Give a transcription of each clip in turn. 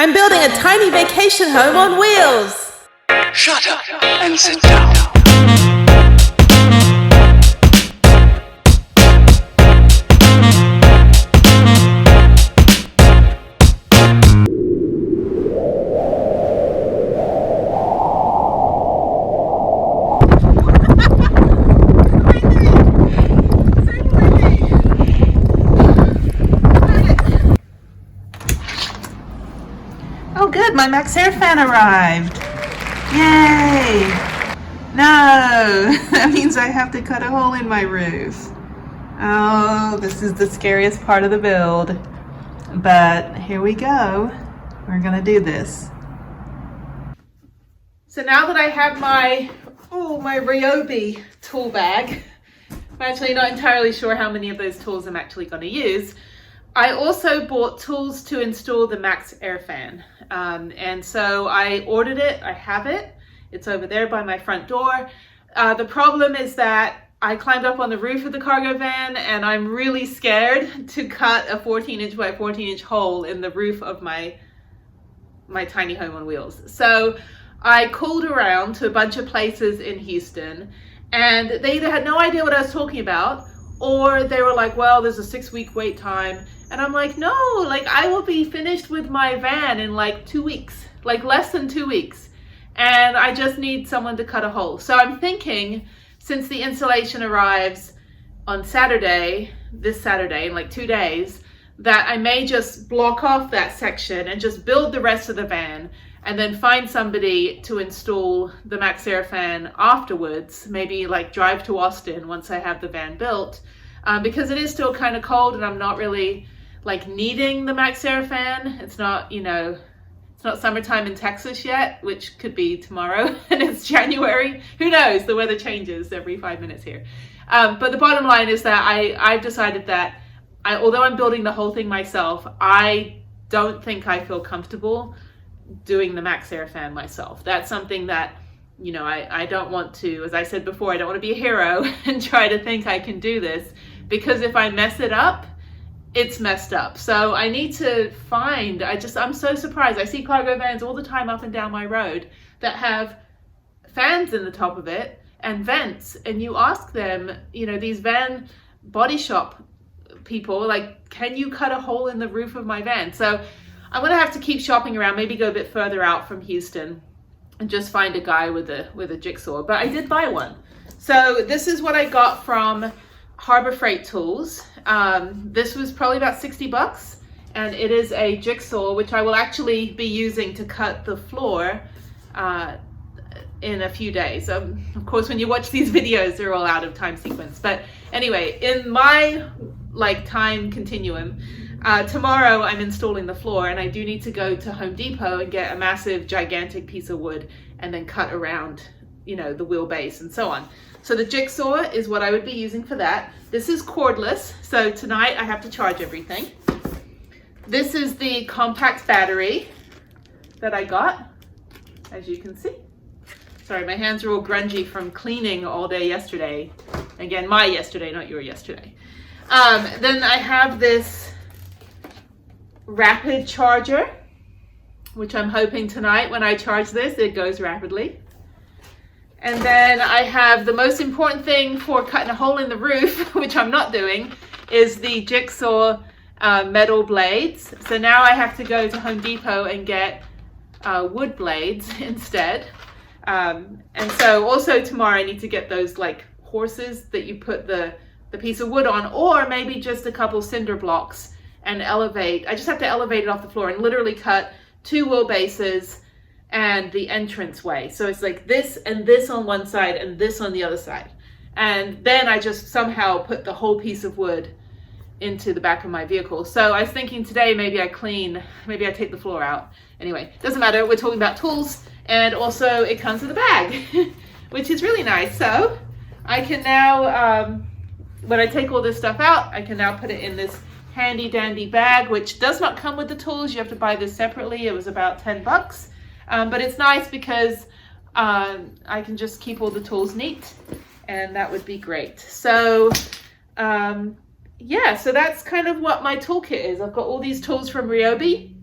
I'm building a tiny vacation home on wheels. Shut up and sit down. Oh good, my MaxxFan arrived. Yay! No, that means I have to cut a hole in my roof. Oh, this is the scariest part of the build. But here we go. We're gonna do this. So now that I have my Ryobi tool bag, I'm actually not entirely sure how many of those tools I'm actually going to use. I also bought tools to install the MaxxFan. And so I ordered it, I have it. It's over there by my front door. The problem is that I climbed up on the roof of the cargo van and I'm really scared to cut a 14-inch by 14-inch hole in the roof of my tiny home on wheels. So I called around to a bunch of places in Houston and they either had no idea what I was talking about or they were like, well, there's a 6-week wait time. And I'm like, no, like I will be finished with my van in like 2 weeks, like less than 2 weeks. And I just need someone to cut a hole. So I'm thinking, since the installation arrives on Saturday, this Saturday, in like 2 days, that I may just block off that section and just build the rest of the van and then find somebody to install the MaxxFan afterwards, maybe like drive to Austin once I have the van built, because it is still kind of cold and I'm not really like needing the MaxxFan. It's not, you know, it's not summertime in Texas yet, which could be tomorrow and it's January. Who knows? The weather changes every 5 minutes here. But the bottom line is that I've decided that although I'm building the whole thing myself, I don't think I feel comfortable doing the MaxxFan myself. That's something that, you know, I don't want to, as I said before, I don't want to be a hero and try to think I can do this, because if I mess it up, it's messed up. So I need to find, I'm so surprised. I see cargo vans all the time up and down my road that have fans in the top of it and vents, and you ask them, you know, these van body shop people, like, can you cut a hole in the roof of my van? So I'm gonna have to keep shopping around, maybe go a bit further out from Houston and just find a guy with a jigsaw. But I did buy one. So this is what I got from Harbor Freight Tools. This was probably about 60 bucks, and it is a jigsaw which I will actually be using to cut the floor in a few days. Of course, when you watch these videos, they're all out of time sequence. But anyway, in my like time continuum, tomorrow I'm installing the floor, and I do need to go to Home Depot and get a massive, gigantic piece of wood and then cut around, you know, the wheelbase and so on. So the jigsaw is what I would be using for that. This is cordless, so tonight I have to charge everything. This is the compact battery that I got, as you can see. Sorry, my hands are all grungy from cleaning all day yesterday. Again, my yesterday, not your yesterday. Then I have this rapid charger, which I'm hoping tonight when I charge this, it goes rapidly. And then I have the most important thing for cutting a hole in the roof, which I'm not doing, is the jigsaw metal blades. So now I have to go to Home Depot and get wood blades instead. And so also tomorrow I need to get those like horses that you put the piece of wood on, or maybe just a couple cinder blocks and elevate. I just have to elevate it off the floor and literally cut 2 wheelbases and the entrance way. So it's like this and this on one side and this on the other side. And then I just somehow put the whole piece of wood into the back of my vehicle. So I was thinking today maybe I take the floor out. Anyway, doesn't matter, we're talking about tools, and also it comes with a bag, which is really nice. So I can now, when I take all this stuff out, I can now put it in this handy dandy bag, which does not come with the tools. You have to buy this separately. It was about 10 bucks. But it's nice because I can just keep all the tools neat, and that would be great. So yeah, so that's kind of what my toolkit is. I've got all these tools from Ryobi,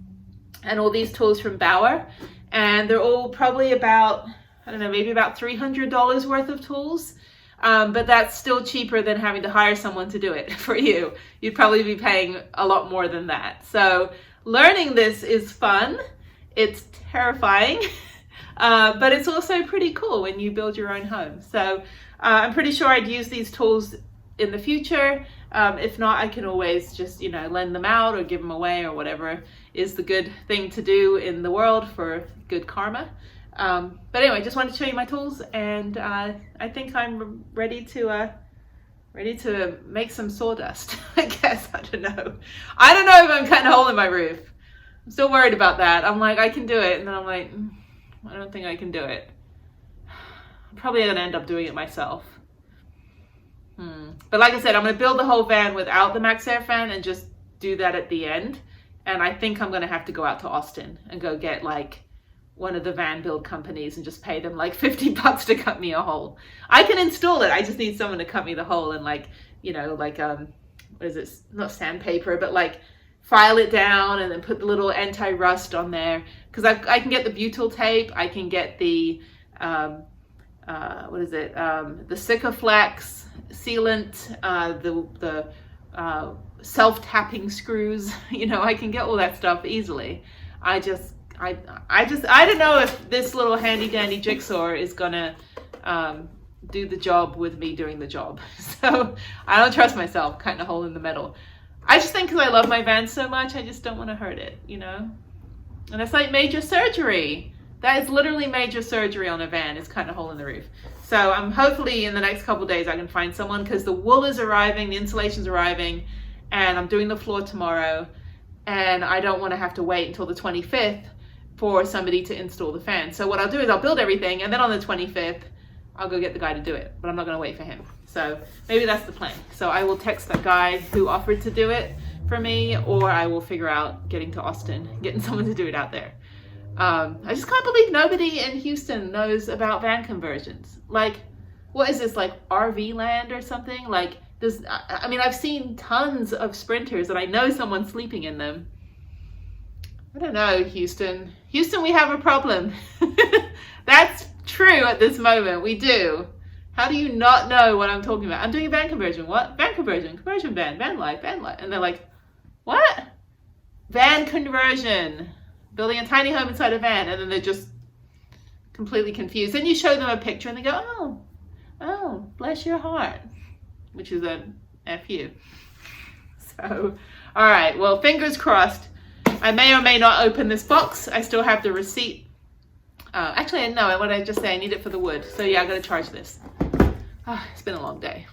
and all these tools from Bauer, and they're all probably about, I don't know, maybe about $300 worth of tools. But that's still cheaper than having to hire someone to do it for you. You'd probably be paying a lot more than that. So learning this is fun. It's terrifying, but it's also pretty cool when you build your own home. So I'm pretty sure I'd use these tools in the future. If not, I can always just, lend them out or give them away or whatever is the good thing to do in the world for good karma. But anyway, just wanted to show you my tools, and I think I'm ready to make some sawdust. I guess. I don't know if I'm cutting a hole in my roof. I'm still worried about that. I'm like, I can do it, and then I'm like, I don't think I can do it. I'm probably gonna end up doing it myself. But like I said, I'm gonna build the whole van without the MaxxFan and just do that at the end. And I think I'm gonna have to go out to Austin and go get like one of the van build companies and just pay them like $50 to cut me a hole. I can install it. I just need someone to cut me the hole and what is it? Not sandpaper, but like file it down and then put the little anti-rust on there. Because I can get the butyl tape. I can get the the Sikaflex sealant, the self-tapping screws. I can get all that stuff easily. I don't know if this little handy dandy jigsaw is gonna do the job with me doing the job. So I don't trust myself cutting a hole in the metal. I just think because I love my van so much, I just don't want to hurt it, And it's like major surgery. That is literally major surgery on a van, is cutting a hole in the roof. So I'm hopefully in the next couple of days I can find someone, because the wool is arriving, the insulation's arriving, and I'm doing the floor tomorrow, and I don't want to have to wait until the 25th for somebody to install the fan. So what I'll do is I'll build everything, and then on the 25th, I'll go get the guy to do it. But I'm not gonna wait for him. So maybe that's the plan. So I will text that guy who offered to do it for me, or I will figure out getting to Austin, getting someone to do it out there. I just can't believe nobody in Houston knows about van conversions. Like, what is this, like RV land or something? Like, I've seen tons of Sprinters, and I know someone's sleeping in them. I don't know, Houston. Houston, we have a problem. That's true at this moment. We do. How do you not know what I'm talking about? I'm doing a van conversion. What? Van conversion. Conversion van. Van life. Van life. And they're like, what? Van conversion. Building a tiny home inside a van. And then they're just completely confused. Then you show them a picture and they go, oh, bless your heart. Which is a F you. So, all right. Well, fingers crossed. I may or may not open this box. I still have the receipt. Actually, no, what did I just say? I need it for the wood. So yeah, I gotta charge this. It's been a long day.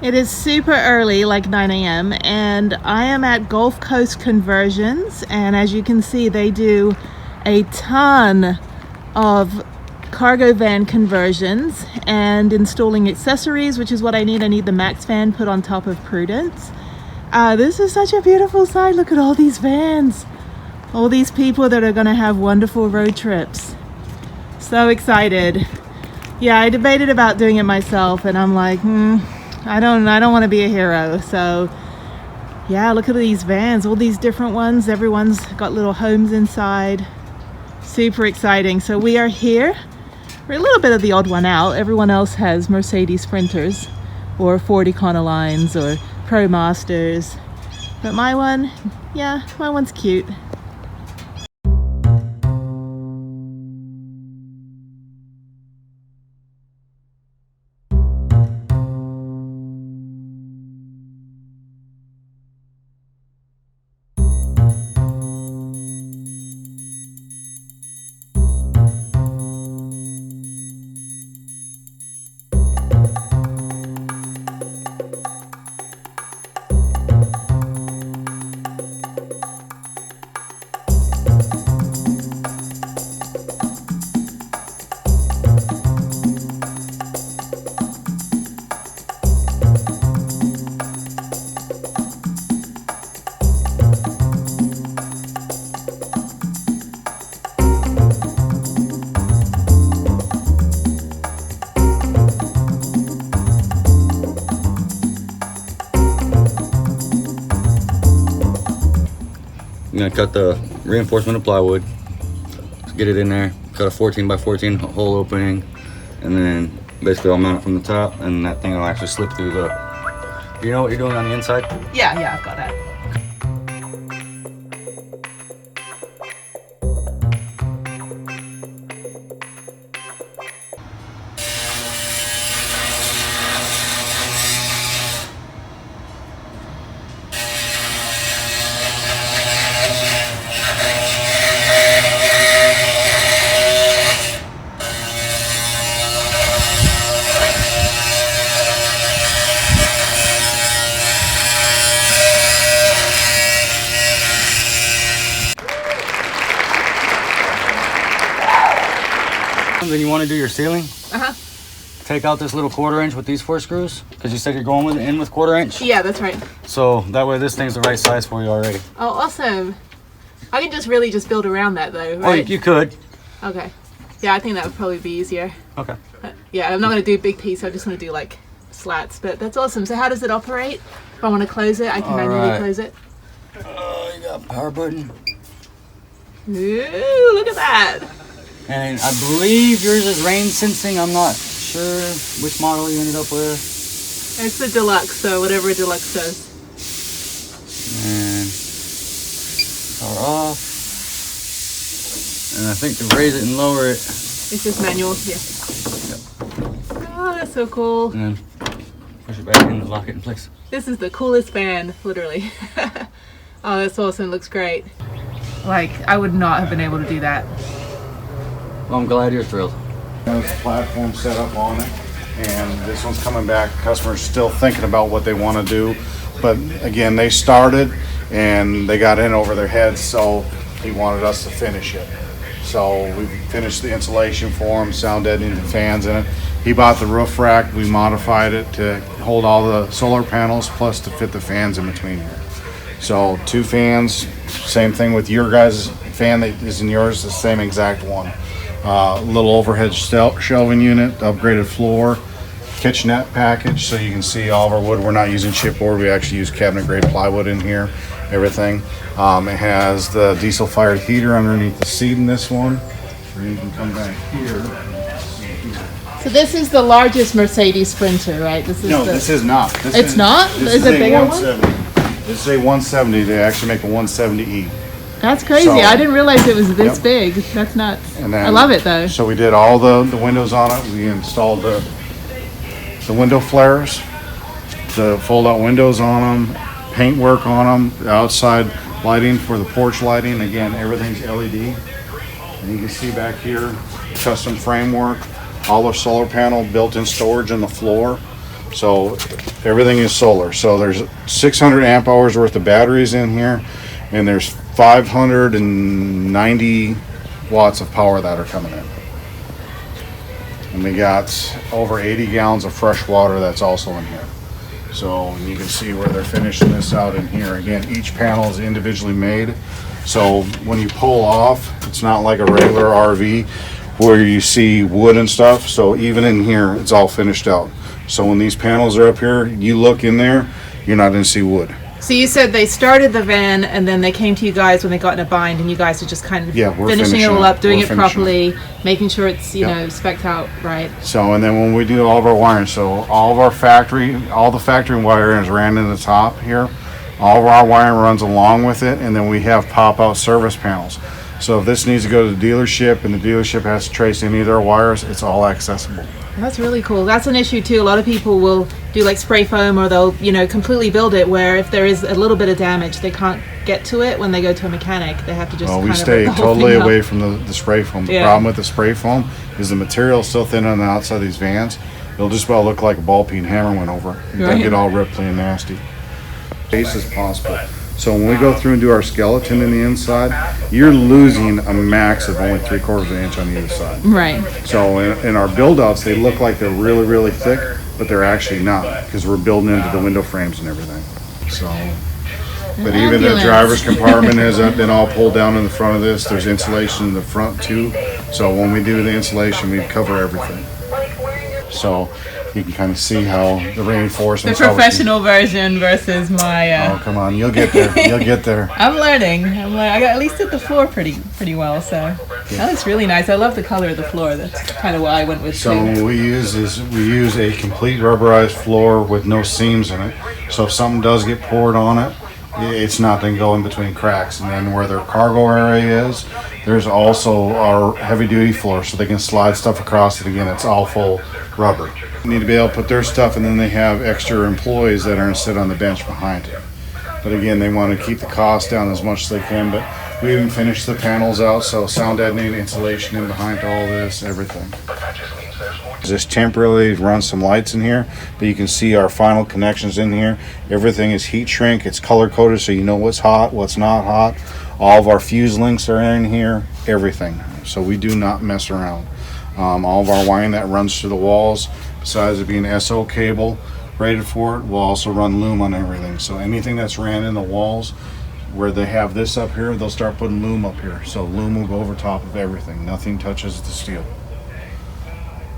It is super early, like 9 a.m. and I am at Gulf Coast Conversions, and as you can see, they do a ton of cargo van conversions and installing accessories, which is what I need. I need the MaxxFan put on top of Prudence. This is such a beautiful sight. Look at all these vans. All these people that are going to have wonderful road trips. So excited. Yeah, I debated about doing it myself, and I'm like, I don't want to be a hero. So yeah, look at these vans, all these different ones. Everyone's got little homes inside. Super exciting. So we are here. We're a little bit of the odd one out. Everyone else has Mercedes Sprinters or Ford Econolines or Pro Masters. But my one, yeah, my one's cute. I'm gonna cut the reinforcement of plywood, get it in there, cut a 14 by 14 hole opening, and then basically I'll mount it from the top, and that thing will actually slip through the. You know what you're doing on the inside? Yeah, I've got that. Then you want to do your ceiling? Uh-huh. Take out this little 1/4 inch with these 4 screws, because you said you're going with in with 1/4 inch. Yeah, that's right. So that way this thing's the right size for you already. Oh, awesome. I can just really just build around that though, Oh, right? you could. Okay. Yeah, I think that would probably be easier. Okay. Yeah, I'm not going to do a big piece. I just want to do like slats, but that's awesome. So how does it operate? If I want to close it, I can manually close it. You got a power button. Ooh, look at that. And I believe yours is rain sensing. I'm not sure which model you ended up with. It's the deluxe, so whatever a deluxe does. And power off. And I think to raise it and lower it. It's just manual, yeah. Yep. Oh, that's so cool. And then push it back in and lock it in place. This is the coolest fan, literally. Oh, that's awesome. Looks great. Like, I would not have been able to do that. Well, I'm glad you're thrilled. There's a platform set up on it, and this one's coming back. Customers still thinking about what they want to do, but again, they started and they got in over their heads, so he wanted us to finish it. So we finished the insulation for him, sound deadening fans in it. He bought the roof rack. We modified it to hold all the solar panels, plus to fit the fans in between here. So 2 fans, same thing with your guys' fan that is in yours, the same exact one. Little overhead shelving unit, upgraded floor, kitchenette package, so you can see all of our wood. We're not using chipboard, we actually use cabinet grade plywood in here, everything. It has the diesel fired heater underneath the seat in this one. Or you can come back here. So this is the largest Mercedes Sprinter, right? This is This is not. It's not? This is is it a bigger 170. This is a 170. They actually make a 170E. That's crazy. So- I didn't realize it was this Yep. big. That's nuts. And then, I love it though. So we did all the windows on it. We installed the window flares, the fold-out windows on them, paint work on them, the outside lighting for the porch lighting. Again, everything's LED. And you can see back here, custom framework, all the solar panel, built-in storage in the floor. So everything is solar. So there's 600 amp hours worth of batteries in here, and there's 590 watts of power that are coming in. And we got over 80 gallons of fresh water that's also in here. So you can see where they're finishing this out in here. Again, each panel is individually made. So when you pull off, it's not like a regular RV where you see wood and stuff. So even in here, it's all finished out. So when these panels are up here, you look in there, you're not gonna see wood. So you said they started the van and then they came to you guys when they got in a bind, and you guys are just kind of finishing it all up, doing it properly, making sure it's, you know, spec'd out right. So, and then when we do all of our wiring, so all of our factory, all the factory wiring is ran in the top here. All of our wiring runs along with it, and then we have pop-out service panels. So if this needs to go to the dealership and the dealership has to trace any of their wires, it's all accessible. That's really cool. That's an issue too. A lot of people will do like spray foam, or they'll, you know, completely build it where if there is a little bit of damage, they can't get to it when they go to a mechanic. They have to just Well, kind we of stay rip the whole totally thing away up. from the spray foam. The Yeah. problem with the spray foam is the material is so thin on the outside of these vans, it'll just about look like a ball peen hammer went over it. They'll Right. get all ripply and nasty. Case as possible. So when we go through and do our skeleton in the inside, you're losing a max of only 3/4 of an inch on either side. Right. So in our build outs, they look like they're really, really thick, but they're actually not, because we're building into the window frames and everything. So, but even the Ambulance. driver's compartment has been all pulled down in the front of this. There's insulation in the front too. So when we do the insulation, we cover everything. So you can kind of see how the The reinforcements. professional version versus my. Oh, come on, you'll get there. You'll get there. I'm learning. I got at least did the floor pretty well. So that looks really nice. I love the color of the floor. That's kind of why I went with. So two. what we use is a complete rubberized floor with no seams in it. So if something does get poured on it, it's not going to go in between cracks. And then where their cargo area is, there's also our heavy duty floor, so they can slide stuff across it. Again, it's all full rubber. They need to be able to put their stuff, and then they have extra employees that are going to sit on the bench behind it. But again, they want to keep the cost down as much as they can. But we even finished the panels out, so sound deadening, insulation in behind all this, everything. Just temporarily run some lights in here, but you can see our final connections in here. Everything is heat shrink. It's color coded, so you know what's hot, what's not hot. All of our fuse links are in here, everything. So we do not mess around. All of our wiring that runs through the walls, besides it being SO cable rated for it, will also run loom on everything. So anything that's ran in the walls, where they have this up here, they'll start putting loom up here. So loom will go over top of everything. Nothing touches the steel.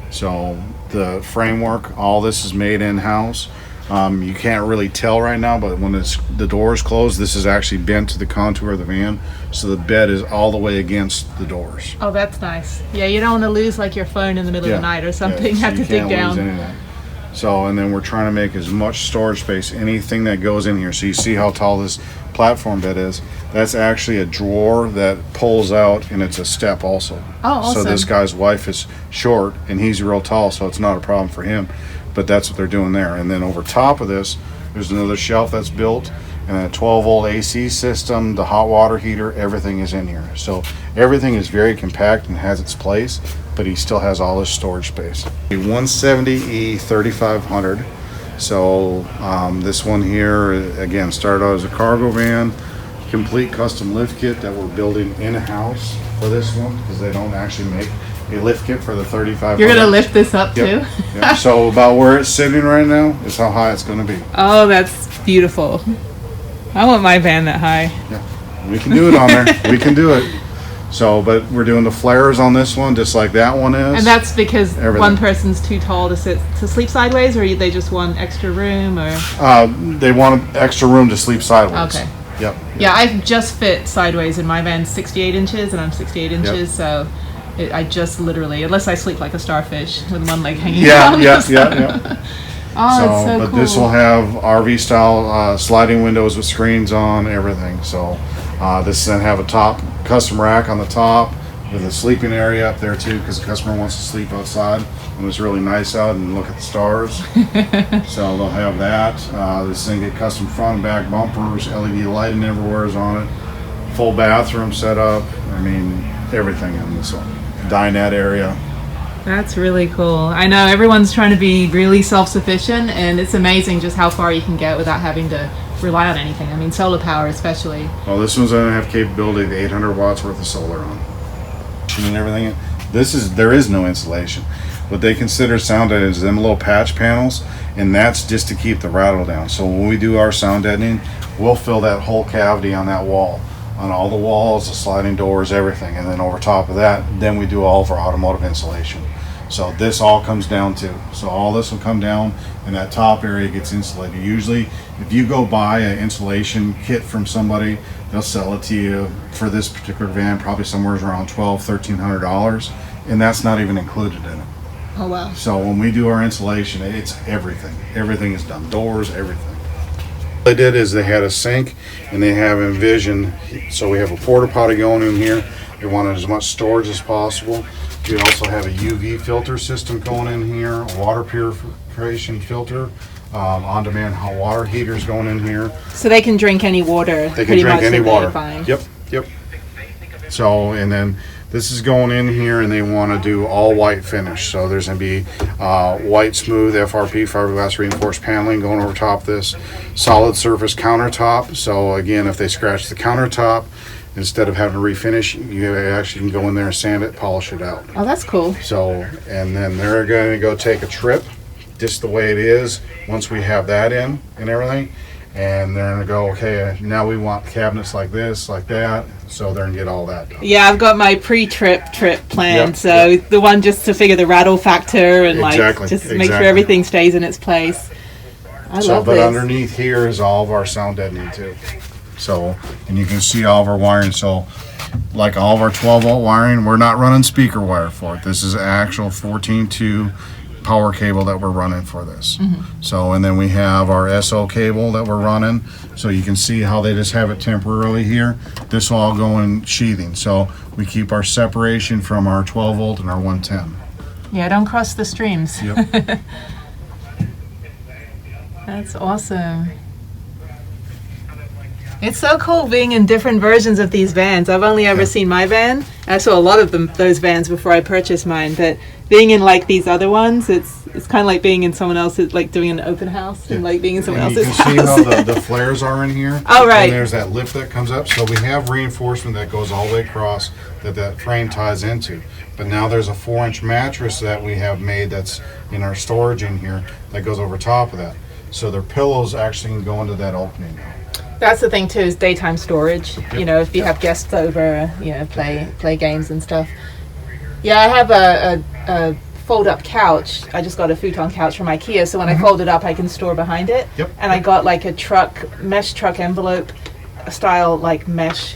So the framework, all this is made in-house. You can't really tell right now, but when the door is closed, this is actually bent to the contour of the van, so the bed is all the way against the doors. Oh, that's nice. Yeah, you don't want to lose like your phone in the middle of the night or something. So Have to you dig can't down. lose anything. So, and then we're trying to make as much storage space, anything that goes in here. So you see how tall this platform bed is. That's actually a drawer that pulls out, and it's a step also. Oh, awesome. So this guy's wife is short, and he's real tall, so it's not a problem for him. But that's what they're doing there. And then over top of this, there's another shelf that's built, and a 12-volt AC system, the hot water heater, everything is in here. So everything is very compact and has its place, but he still has all his storage space. A 170E 3500. So this one here, again, started out as a cargo van, complete custom lift kit that we're building in-house for this one, because they don't actually make a lift kit for the 3500. You're gonna lift this up Yep. too? Yep. So about where it's sitting right now is how high it's going to be. Oh, that's beautiful. I want my van that high. Yeah, we can do it on there. We can do it. So, but we're doing the flares on this one, just like that one is. And that's because Everything. one person's too tall to sleep sideways, or they just want extra room, or? They want extra room to sleep sideways. Okay. Yep. Yeah, I just fit sideways in my van, 68 inches, and I'm 68 inches, so I just literally, unless I sleep like a starfish with one leg hanging out. Yeah. Oh, it's so but cool. this will have RV style sliding windows with screens on, everything. So this is going to have a top custom rack on the top with a sleeping area up there too, because the customer wants to sleep outside when it's really nice out and look at the stars. So they'll have that. This thing get custom front and back bumpers, LED lighting everywhere is on it, full bathroom set up. I mean, everything in this one. Dinette area. That's really cool. I know everyone's trying to be really self-sufficient, and it's amazing just how far you can get without having to rely on anything. I mean, solar power especially. Well, this one's going to have capability of 800 watts worth of solar on it. And everything. There is no insulation. What they consider sound deadening is them little patch panels, and that's just to keep the rattle down. So when we do our sound deadening, we'll fill that whole cavity on that wall, on all the walls, the sliding doors, everything. And then over top of that, then we do all of our automotive insulation. So this all comes down too. So all this will come down, and that top area gets insulated. Usually, if you go buy an insulation kit from somebody, they'll sell it to you for this particular van, probably somewhere around $1,200–1,300, and that's not even included in it. Oh wow. So when we do our insulation, it's everything. Everything is done. Doors, everything. What they did is they had a sink, and they have Envision. So we have a porta potty going in here. They wanted as much storage as possible. We also have a UV filter system going in here, a water purification filter, on-demand hot water heaters going in here. So they can drink any water. They can drink any water. Fine. Yep. So, and then this is going in here, and they want to do all white finish. So there's going to be white smooth FRP fiberglass reinforced paneling going over top of this, solid surface countertop. So again, if they scratch the countertop, instead of having to refinish, you actually can go in there and sand it, polish it out. Oh, that's cool. So, and then they're going to go take a trip, just the way it is, once we have that in and everything. and they're gonna go, okay, now we want cabinets like this, like that, so they're gonna get all that done. Yeah, I've got my trip planned. Yep, So yep. the one just to figure the rattle factor and Exactly, like just make sure exactly. everything stays in its place. I love But this. underneath here is all of our sound deadening too. So, and you can see all of our wiring. So, like all of our 12-volt wiring, we're not running speaker wire for it. This is actual 14.2 power cable that we're running for this. So, and then we have our SO cable that we're running. So you can see how they just have it temporarily here. This will all go in sheathing. So we keep our separation from our 12-volt and our 110. Yeah, don't cross the streams. Yep. That's awesome. It's so cool being in different versions of these vans. I've only ever seen my van. I saw a lot of those vans before I purchased mine, but being in like these other ones, it's kind of like being in someone else's, like doing an open house and like being in someone And else's you can house. see how the flares are in here. Oh, right. And there's that lip that comes up. So we have reinforcement that goes all the way across that frame ties into. But now there's a 4-inch mattress that we have made that's in our storage in here that goes over top of that. So their pillows actually can go into that opening now. That's the thing too, is daytime storage. You know, if you have guests over, you know, play games and stuff. Yeah, I have a fold-up couch. I just got a futon couch from IKEA, so when I fold it up, I can store behind it. Yep. And I got like a mesh truck envelope style, like mesh.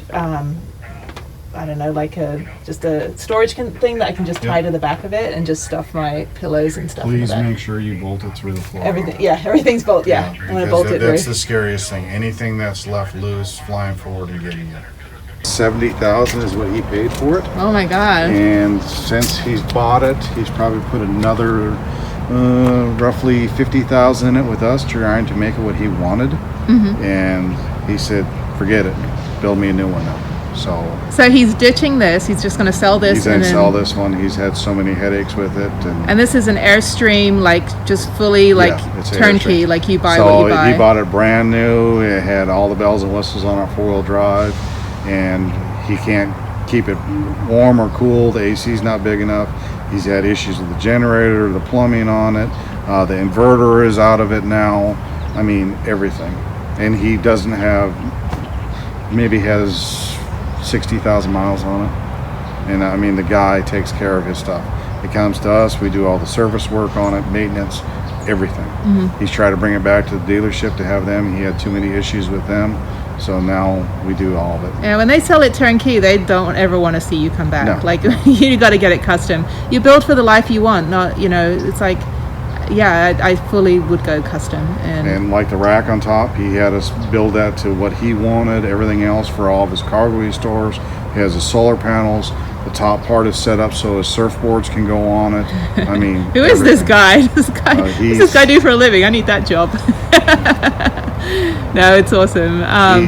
I don't know, like just a storage thing that I can just tie to the back of it and just stuff my pillows and stuff. Please in the back. make sure you bolt it through the floor. Everything's bolted. Yeah, I'm gonna because bolt it that's through. the scariest thing. Anything that's left loose, flying forward and getting you. $70,000 is what he paid for it. Oh my god. And since he's bought it, he's probably put another roughly $50,000 in it with us, trying to make it what he wanted. And he said, "Forget it, build me a new one now." So he's ditching this. He's just going to sell this. he's going to sell this one. He's had so many headaches with it, And this is an Airstream, like just fully like it's an turnkey, Airstream. like you buy so what you buy. he bought it brand new. It had all the bells and whistles on our 4-wheel drive, and he can't keep it warm or cool. The AC's not big enough. He's had issues with the generator, the plumbing on it. The inverter is out of it now. I mean, everything. And he doesn't have, maybe has 60,000 miles on it. And I mean, the guy takes care of his stuff. It comes to us, we do all the service work on it, maintenance, everything. He's tried to bring it back to the dealership to have them. He had too many issues with them. So now we do all of it. Yeah, when they sell it turnkey, they don't ever want to see you come back. No. Like you got to get it custom. You build for the life you want, not, you know, it's like, yeah, I fully would go custom. And like the rack on top, he had us build that to what he wanted. Everything else for all of his cargo he stores. He has the solar panels. The top part is set up so his surfboards can go on it. I mean, Who is this guy? What's he's- this guy do for a living? I need that job. No, it's awesome.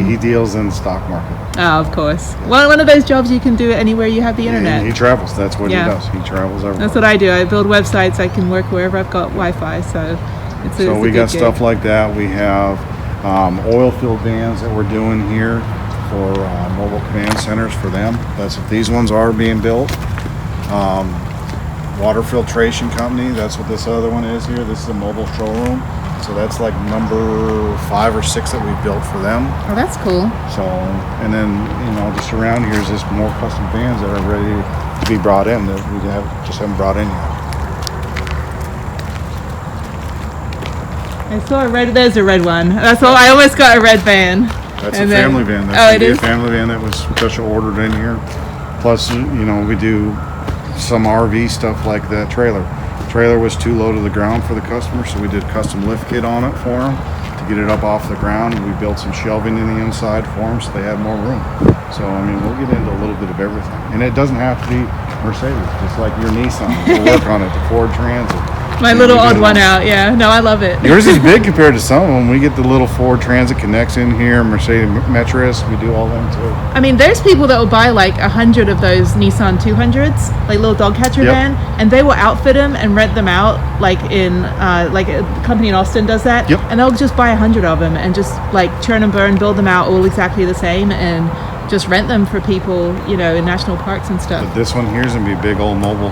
He deals in the stock market. Oh, of course. One of those jobs you can do it anywhere you have the internet. He travels. That's what Yeah. he does. He travels everywhere. That's what I do. I build websites. I can work wherever I've got Wi-Fi. So it's So we a got good stuff gig. like that. We have oil field vans that we're doing here for mobile command centers for them. That's what these ones are being built. Water filtration company. That's what this other one is here. This is a mobile showroom. So that's like number 5 or 6 that we built for them. Oh, that's cool. So, and then, you know, just around here is just more custom vans that are ready to be brought in that we just haven't brought in yet. I saw a red. There's a red one. That's all. I almost got a red van. That's And a then- family van. That's oh, gonna it be is? a family van that was special ordered in here. Plus, you know, we do some RV stuff like that trailer. Trailer was too low to the ground for the customer, so we did custom lift kit on it for them to get it up off the ground. We built some shelving in the inside for them so they had more room. So, I mean, we'll get into a little bit of everything. And it doesn't have to be Mercedes, just like your Nissan. We'll work on it, the Ford Transit. My And little we odd do one those. out. Yeah. No, I love it. Yours is big compared to some of them. We get the little Ford Transit Connects in here, Mercedes Metris. We do all them too. I mean, there's people that will buy like 100 of those Nissan 200s, like little dog catcher Yep. van, and they will outfit them and rent them out, like in like a company in Austin does that. Yep. And they'll just buy 100 of them and just like churn and burn, build them out all exactly the same, and just rent them for people, you know, in national parks and stuff. But this one here is gonna be a big old mobile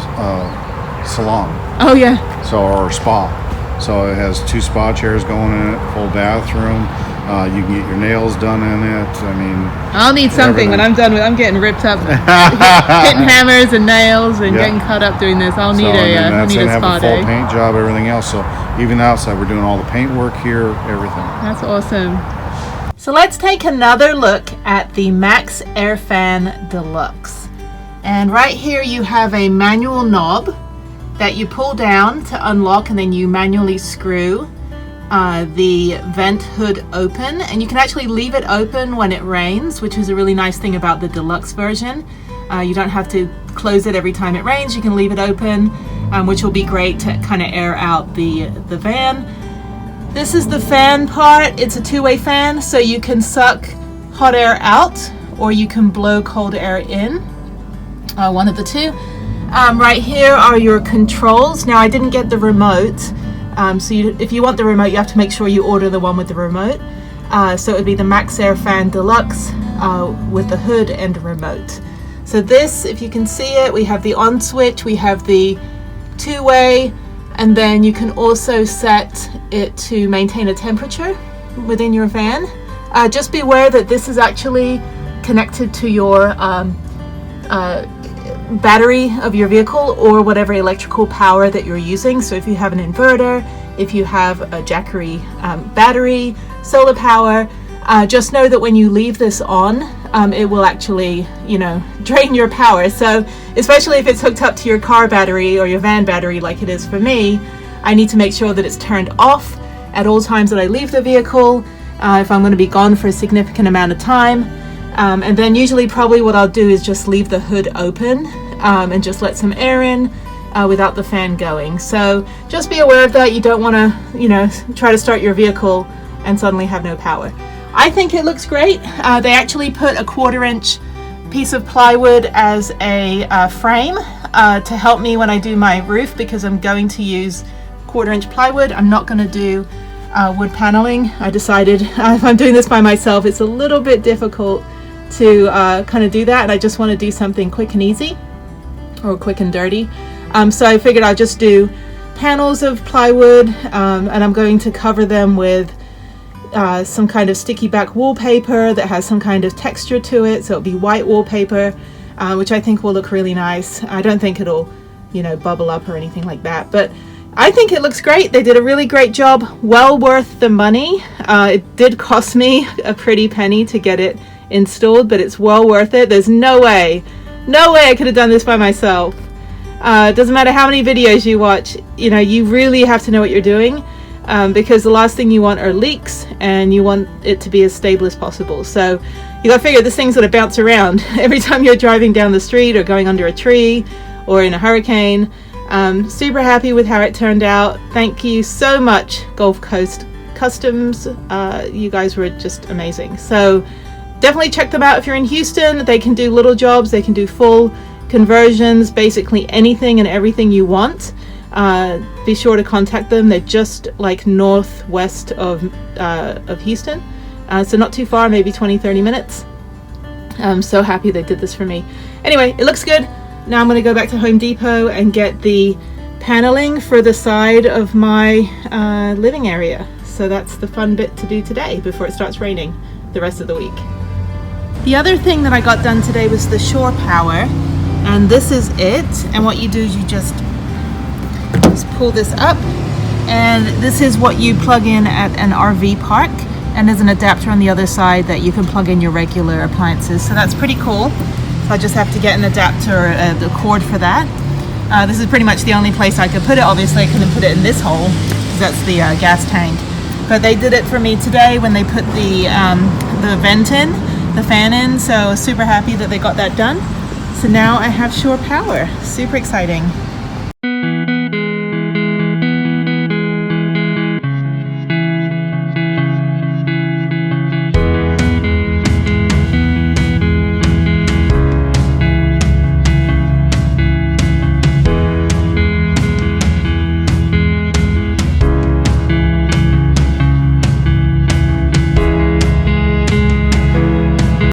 salon, Oh yeah. so or spa. So it has 2 spa chairs going in it, full bathroom. You can get your nails done in it. I mean, I'll need something when I'm done with. I'm getting ripped up, hitting hammers and nails and getting cut up doing this. I'll need a spa have a full day. paint job, everything else. So even outside, we're doing all the paint work here, everything. That's awesome. So let's take another look at the MaxxFan Deluxe. And right here you have a manual knob that you pull down to unlock, and then you manually screw the vent hood open, and you can actually leave it open when it rains, which is a really nice thing about the deluxe version. You don't have to close it every time it rains. You can leave it open, which will be great to kind of air out the van. This is the fan part. It's a two-way fan, so you can suck hot air out or you can blow cold air in, one of the two. Right here are your controls. Now I didn't get the remote, so if you want the remote, you have to make sure you order the one with the remote. So it would be the MaxxFan Deluxe with the hood and remote. So this, if you can see it, we have the on switch, we have the two-way, and then you can also set it to maintain a temperature within your van. Just be aware that this is actually connected to your battery of your vehicle or whatever electrical power that you're using. So if you have an inverter, if you have a Jackery battery, solar power, just know that when you leave this on, it will actually, drain your power. So especially if it's hooked up to your car battery or your van battery like it is for me, I need to make sure that it's turned off at all times that I leave the vehicle, if I'm going to be gone for a significant amount of time. And then usually probably what I'll do is just leave the hood open and just let some air in without the fan going. So just be aware of that. You don't want to, try to start your vehicle and suddenly have no power. I think it looks great. They actually put a 1/4-inch piece of plywood as a frame to help me when I do my roof, because I'm going to use 1/4-inch plywood. I'm not going to do wood paneling. I decided if I'm doing this by myself, it's a little bit difficult to kind of do that, and I just want to do something quick and easy, or quick and dirty. So I figured I'll just do panels of plywood, and I'm going to cover them with some kind of sticky back wallpaper that has some kind of texture to it. So it'll be white wallpaper, which I think will look really nice. I don't think it'll, bubble up or anything like that, but I think it looks great. They did a really great job. Well worth the money. It did cost me a pretty penny to get it installed, but it's well worth it. There's no way I could have done this by myself. It doesn't matter how many videos you watch, you really have to know what you're doing, because the last thing you want are leaks, and you want it to be as stable as possible. So you gotta figure this thing's gonna bounce around every time you're driving down the street or going under a tree or in a hurricane. Super happy with how it turned out. Thank you so much, Gulf Coast Customs. You guys were just amazing. So definitely check them out if you're in Houston. They can do little jobs, they can do full conversions, basically anything and everything you want. Be sure to contact them. They're just like northwest of Houston, so not too far, maybe 20-30 minutes. I'm so happy they did this for me. Anyway, it looks good. Now I'm going to go back to Home Depot and get the paneling for the side of my living area. So that's the fun bit to do today before it starts raining the rest of the week. The other thing that I got done today was the shore power, and this is it. And what you do is you just pull this up, and this is what you plug in at an RV park, and there's an adapter on the other side that you can plug in your regular appliances. So that's pretty cool. So I just have to get an adapter, the cord for that. This is pretty much the only place I could put it. Obviously I couldn't put it in this hole because that's the gas tank, but they did it for me today when they put the vent in, the fan in. So super happy that they got that done. So now I have shore power. Super exciting.